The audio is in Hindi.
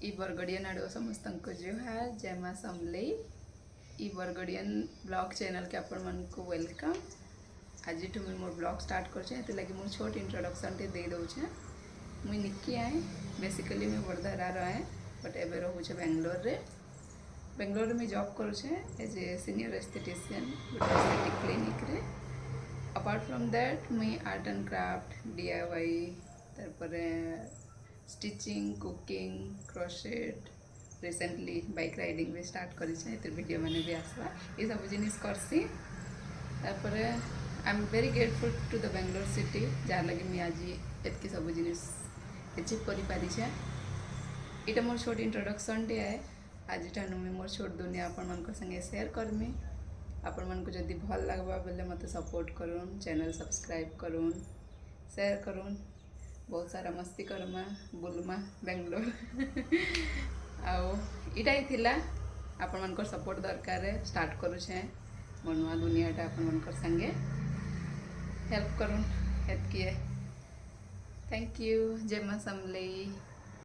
ई बरगड़ियन आड़ो समस्त जुहार जय माँ समलई ई बरगड़ियन ब्लॉग चैनल के आपण मन को वेलकम। आज मुझे मोर ब्लॉग स्टार्ट कर लगे मोर छोट इंट्रोडक्शन टे दे दौचे। मुई निक्की आए बेसिकली मैं वर्धारा आए बट एबे रोचे बेंगलोर में जॉब करुचे as a senior aesthetician aesthetic clinic रे। अपार्ट फ्रॉम दैट मुई आर्ट एंड क्राफ्ट DIY तारपरे stitching cooking crochet recently bike riding भी स्टार्ट कर वीडियो मैंने भी आसवा ये सब जिनिस करसी। तारपरे I am very grateful to the Bangalore city जार लगे मुझे आज एतकी सब जिनिस अचीव कर पारी। इटा मोर छोट इंट्रोडक्शन टे है। आज ठानु मुझे मोर छोट दुनिया आपण मन संगे शेयर करमी। आपण मन को जदि भल लगवा बोले मत सपोर्ट करूँ, चैनल सब्सक्राइब करूँ, शेयर करूँ, बहुत सारा मस्ती करमा बुलमा बेंगलोर आओ इटा ही थिला आपण मन सपोर्ट दरकार है। स्टार्ट करुचे मोर नुआ दुनियाटा आपण मन संगे हेल्प करूँ एतकी। Thank you. जय माँ समलई।